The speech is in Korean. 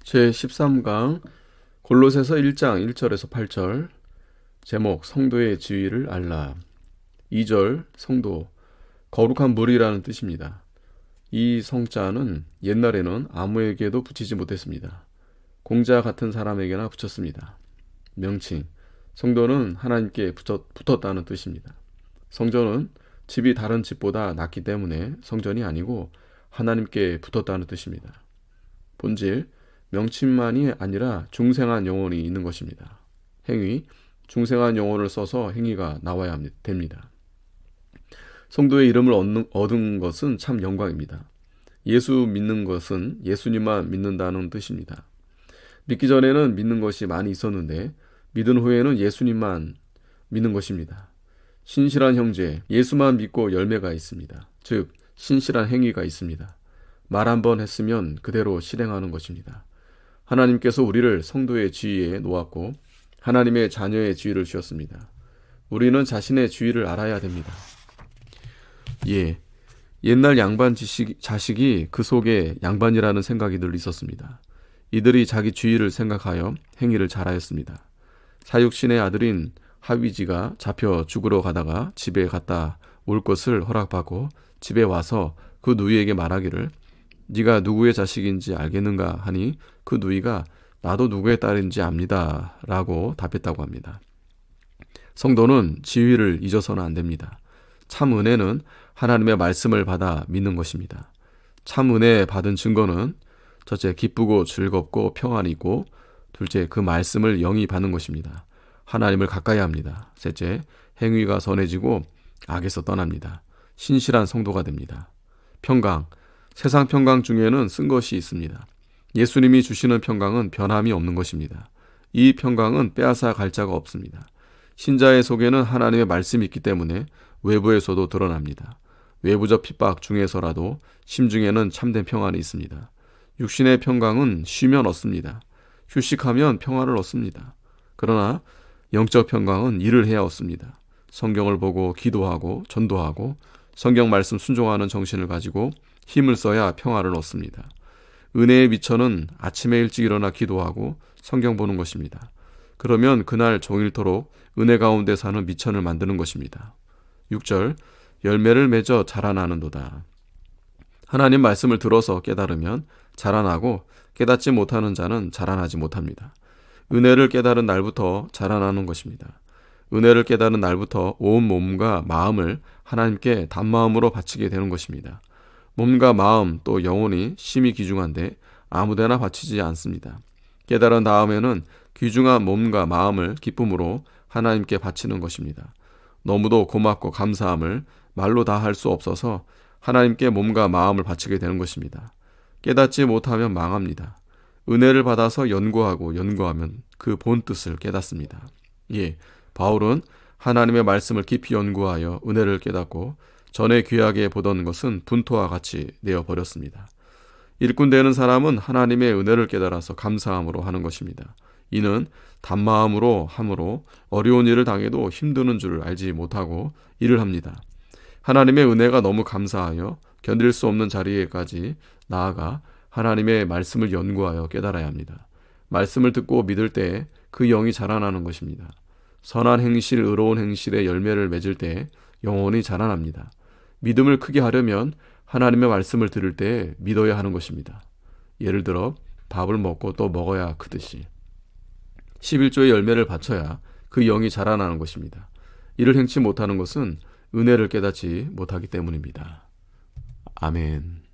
제13강 골로새서 1장 1절에서 8절. 제목 성도의 지위를 알라. 2절 성도, 거룩한 무리라는 뜻입니다. 이 성자는 옛날에는 아무에게도 붙이지 못했습니다. 공자 같은 사람에게나 붙였습니다. 명칭, 성도는 하나님께 붙었다는 뜻입니다. 성전은 집이 다른 집보다 낮기 때문에 성전이 아니고 하나님께 붙었다는 뜻입니다. 본질, 명칭만이 아니라 중생한 영혼이 있는 것입니다. 행위, 중생한 영혼을 써서 행위가 나와야 됩니다. 성도의 이름을 얻은 것은 참 영광입니다. 예수 믿는 것은 예수님만 믿는다는 뜻입니다. 믿기 전에는 믿는 것이 많이 있었는데 믿은 후에는 예수님만 믿는 것입니다. 신실한 형제, 예수만 믿고 열매가 있습니다. 즉 신실한 행위가 있습니다. 말 한 번 했으면 그대로 실행하는 것입니다. 하나님께서 우리를 성도의 지위에 놓았고 하나님의 자녀의 지위를 주셨습니다. 우리는 자신의 지위를 알아야 됩니다. 옛날 양반 자식이 그 속에 양반이라는 생각이 늘 있었습니다. 이들이 자기 지위를 생각하여 행위를 잘하였습니다. 사육신의 아들인 하위지가 잡혀 죽으러 가다가 집에 갔다 올 것을 허락받고 집에 와서 그 누이에게 말하기를 네가 누구의 자식인지 알겠는가 하니 그 누이가 나도 누구의 딸인지 압니다 라고 답했다고 합니다. 성도는 지위를 잊어서는 안 됩니다. 참 은혜는 하나님의 말씀을 받아 믿는 것입니다. 참 은혜 받은 증거는 첫째, 기쁘고 즐겁고 평안이 있고, 둘째, 그 말씀을 영이 받는 것입니다. 하나님을 가까이 합니다. 셋째, 행위가 선해지고 악에서 떠납니다. 신실한 성도가 됩니다. 평강, 세상 평강 중에는 쓴 것이 있습니다. 예수님이 주시는 평강은 변함이 없는 것입니다. 이 평강은 빼앗아 갈 자가 없습니다. 신자의 속에는 하나님의 말씀이 있기 때문에 외부에서도 드러납니다. 외부적 핍박 중에서라도 심중에는 참된 평안이 있습니다. 육신의 평강은 쉬면 얻습니다. 휴식하면 평안을 얻습니다. 그러나 영적 평강은 일을 해야 얻습니다. 성경을 보고 기도하고 전도하고 성경 말씀 순종하는 정신을 가지고 힘을 써야 평화를 얻습니다. 은혜의 미천은 아침에 일찍 일어나 기도하고 성경 보는 것입니다. 그러면 그날 종일토록 은혜 가운데 사는 미천을 만드는 것입니다. 6절, 열매를 맺어 자라나는도다. 하나님 말씀을 들어서 깨달으면 자라나고 깨닫지 못하는 자는 자라나지 못합니다. 은혜를 깨달은 날부터 자라나는 것입니다. 은혜를 깨달은 날부터 온 몸과 마음을 하나님께 단마음으로 바치게 되는 것입니다. 몸과 마음 또 영혼이 심히 귀중한데 아무데나 바치지 않습니다. 깨달은 다음에는 귀중한 몸과 마음을 기쁨으로 하나님께 바치는 것입니다. 너무도 고맙고 감사함을 말로 다 할 수 없어서 하나님께 몸과 마음을 바치게 되는 것입니다. 깨닫지 못하면 망합니다. 은혜를 받아서 연구하면 그 본뜻을 깨닫습니다. 바울은 하나님의 말씀을 깊이 연구하여 은혜를 깨닫고 전에 귀하게 보던 것은 분토와 같이 내어버렸습니다. 일꾼 되는 사람은 하나님의 은혜를 깨달아서 감사함으로 하는 것입니다. 이는 단마음으로 함으로 어려운 일을 당해도 힘드는 줄 알지 못하고 일을 합니다. 하나님의 은혜가 너무 감사하여 견딜 수 없는 자리에까지 나아가 하나님의 말씀을 연구하여 깨달아야 합니다. 말씀을 듣고 믿을 때 그 영이 자라나는 것입니다. 선한 행실, 의로운 행실의 열매를 맺을 때 영혼이 자라납니다. 믿음을 크게 하려면 하나님의 말씀을 들을 때 믿어야 하는 것입니다. 예를 들어 밥을 먹고 또 먹어야 크듯이 11조의 열매를 바쳐야 그 영이 자라나는 것입니다. 이를 행치 못하는 것은 은혜를 깨닫지 못하기 때문입니다. 아멘.